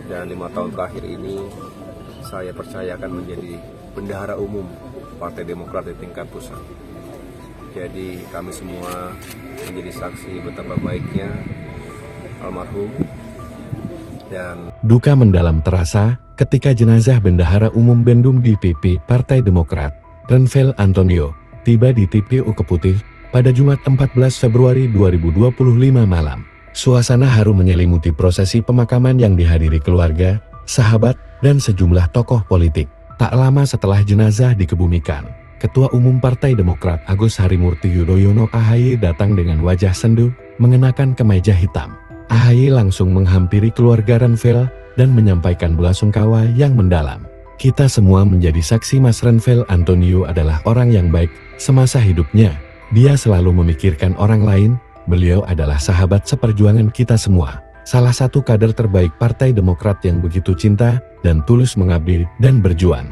Dan 5 tahun terakhir ini saya percaya akan menjadi bendahara umum Partai Demokrat di tingkat pusat. Jadi kami semua menjadi saksi betapa baiknya almarhum. Dan duka mendalam terasa ketika jenazah bendahara umum Bendum DPP Partai Demokrat, Renvel Antonio, tiba di TPU Keputih pada Jumat 14 Februari 2025 malam. Suasana haru menyelimuti prosesi pemakaman yang dihadiri keluarga, sahabat, dan sejumlah tokoh politik. Tak lama setelah jenazah dikebumikan, Ketua Umum Partai Demokrat Agus Harimurti Yudhoyono AHY datang dengan wajah sendu, mengenakan kemeja hitam. AHY langsung menghampiri keluarga Renvel dan menyampaikan belasungkawa yang mendalam. Kita semua menjadi saksi Mas Renvel Antonio adalah orang yang baik semasa hidupnya. Dia selalu memikirkan orang lain. Beliau adalah sahabat seperjuangan kita semua. Salah satu kader terbaik Partai Demokrat yang begitu cinta dan tulus mengabdi dan berjuang.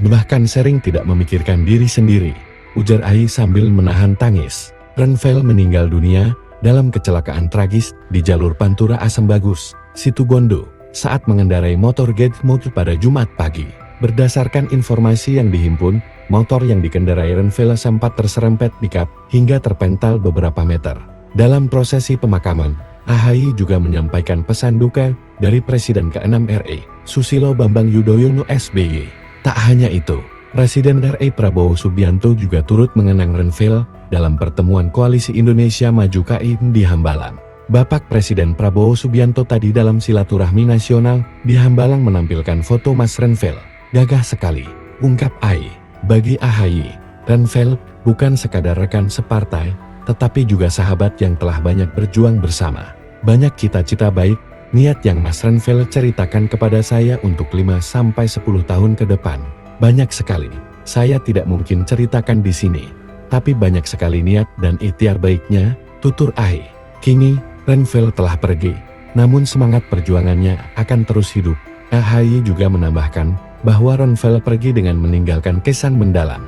Bahkan sering tidak memikirkan diri sendiri, ujar AHY sambil menahan tangis. Renvel meninggal dunia dalam kecelakaan tragis di jalur Pantura Asem Bagus, Situbondo, saat mengendarai motor Get Motor pada Jumat pagi. Berdasarkan informasi yang dihimpun, motor yang dikendarai Renvel sempat terserempet pickup hingga terpental beberapa meter. Dalam prosesi pemakaman, AHY juga menyampaikan pesan duka dari Presiden ke-6 RI, Susilo Bambang Yudhoyono SBY. Tak hanya itu, Presiden RI Prabowo Subianto juga turut mengenang Renvel dalam pertemuan Koalisi Indonesia Maju KI di Hambalang. Bapak Presiden Prabowo Subianto tadi dalam silaturahmi nasional di Hambalang menampilkan foto Mas Renvel. Gagah sekali, ungkap AHY. Bagi AHY, Renvel bukan sekadar rekan separtai, tetapi juga sahabat yang telah banyak berjuang bersama. Banyak cita-cita baik, niat yang Mas Renvel ceritakan kepada saya untuk 5-10 tahun ke depan. Banyak sekali, saya tidak mungkin ceritakan di sini. Tapi banyak sekali niat dan ikhtiar baiknya, tutur AHY. Kini, Renvel telah pergi, namun semangat perjuangannya akan terus hidup. AHY juga menambahkan bahwa Renvel pergi dengan meninggalkan kesan mendalam.